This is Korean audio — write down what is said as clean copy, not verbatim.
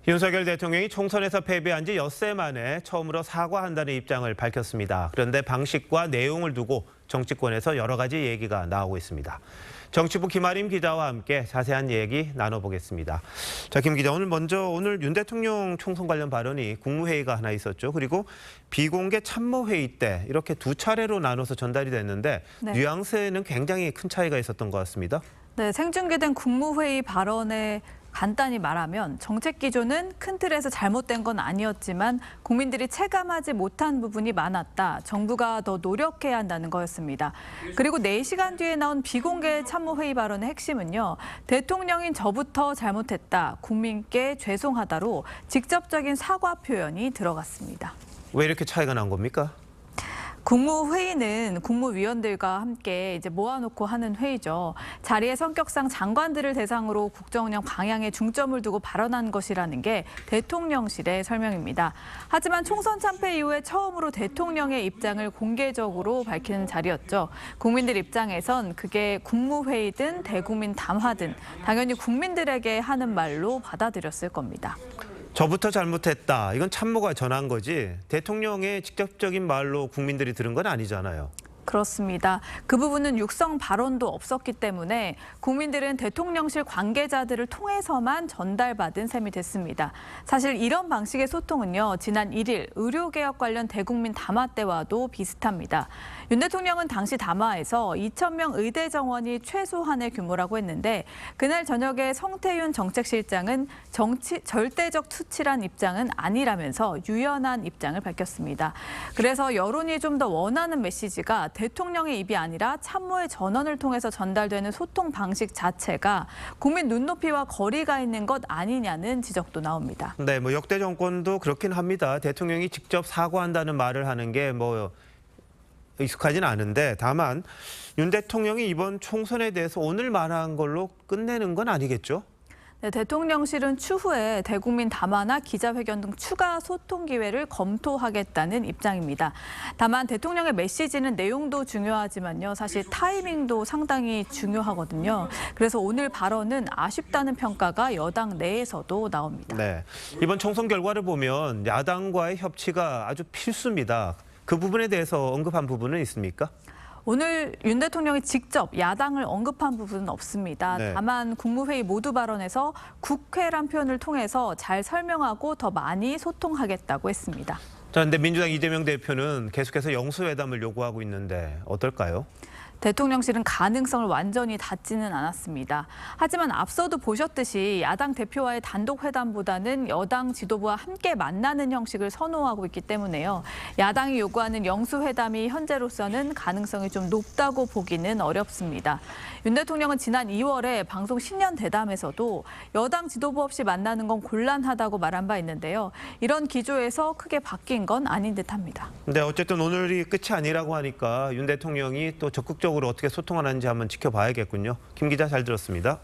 윤석열 대통령이 총선에서 패배한 지 엿새 만에 처음으로 사과한다는 입장을 밝혔습니다. 그런데 방식과 내용을 두고 정치권에서 여러 가지 얘기가 나오고 있습니다. 정치부 김아림 기자와 함께 자세한 얘기 나눠보겠습니다. 자, 김 기자, 오늘 윤 대통령 총선 관련 발언이 국무회의가 하나 있었죠. 그리고 비공개 참모회의 때 이렇게 두 차례로 나눠서 전달이 됐는데 뉘앙스에는 굉장히 큰 차이가 있었던 것 같습니다. 네, 생중계된 국무회의 발언에 간단히 말하면 정책 기조는 큰 틀에서 잘못된 건 아니었지만 국민들이 체감하지 못한 부분이 많았다. 정부가 더 노력해야 한다는 거였습니다. 그리고 4시간 뒤에 나온 비공개 참모회의 발언의 핵심은요. 대통령인 저부터 잘못했다. 국민께 죄송하다로 직접적인 사과 표현이 들어갔습니다. 왜 이렇게 차이가 난 겁니까? 국무회의는 국무위원들과 함께 이제 모아놓고 하는 회의죠. 자리의 성격상 장관들을 대상으로 국정 운영 방향에 중점을 두고 발언한 것이라는 게 대통령실의 설명입니다. 하지만 총선 참패 이후에 처음으로 대통령의 입장을 공개적으로 밝히는 자리였죠. 국민들 입장에선 그게 국무회의든 대국민 담화든 당연히 국민들에게 하는 말로 받아들였을 겁니다. 저부터 잘못했다. 이건 참모가 전한 거지 대통령의 직접적인 말로 국민들이 들은 건 아니잖아요. 그렇습니다. 그 부분은 육성 발언도 없었기 때문에 국민들은 대통령실 관계자들을 통해서만 전달받은 셈이 됐습니다. 사실 이런 방식의 소통은요. 지난 1일 의료개혁 관련 대국민 담화 때와도 비슷합니다. 윤 대통령은 당시 담화에서 2,000명 의대 정원이 최소한의 규모라고 했는데 그날 저녁에 성태윤 정책실장은 절대적 수치란 입장은 아니라면서 유연한 입장을 밝혔습니다. 그래서 여론이 좀 더 원하는 메시지가 대통령의 입이 아니라 참모의 전원을 통해서 전달되는 소통 방식 자체가 국민 눈높이와 거리가 있는 것 아니냐는 지적도 나옵니다. 네, 역대 정권도 그렇긴 합니다. 대통령이 직접 사과한다는 말을 하는 게 익숙하지는 않은데 다만 윤 대통령이 이번 총선에 대해서 오늘 말한 걸로 끝내는 건 아니겠죠? 네, 대통령실은 추후에 대국민 담화나 기자회견 등 추가 소통 기회를 검토하겠다는 입장입니다. 다만 대통령의 메시지는 내용도 중요하지만요. 사실 타이밍도 상당히 중요하거든요. 그래서 오늘 발언은 아쉽다는 평가가 여당 내에서도 나옵니다. 네, 이번 총선 결과를 보면 야당과의 협치가 아주 필수입니다. 그 부분에 대해서 언급한 부분은 있습니까? 오늘 윤 대통령이 직접 야당을 언급한 부분은 없습니다. 네. 다만 국무회의 모두 발언에서 국회란 표현을 통해서 잘 설명하고 더 많이 소통하겠다고 했습니다. 자, 근데 민주당 이재명 대표는 계속해서 영수회담을 요구하고 있는데 어떨까요? 대통령실은 가능성을 완전히 닫지는 않았습니다. 하지만 앞서도 보셨듯이 야당 대표와의 단독 회담보다는 여당 지도부와 함께 만나는 형식을 선호하고 있기 때문에요. 야당이 요구하는 영수회담이 현재로서는 가능성이 좀 높다고 보기는 어렵습니다. 윤 대통령은 지난 2월에 방송 신년 대담에서도 여당 지도부 없이 만나는 건 곤란하다고 말한 바 있는데요. 이런 기조에서 크게 바뀐 건 아닌 듯합니다. 네, 어쨌든 오늘이 끝이 아니라고 하니까 윤 대통령이 또 적극적으로 어떻게 소통하는지 한번 지켜봐야겠군요. 김 기자 잘 들었습니다.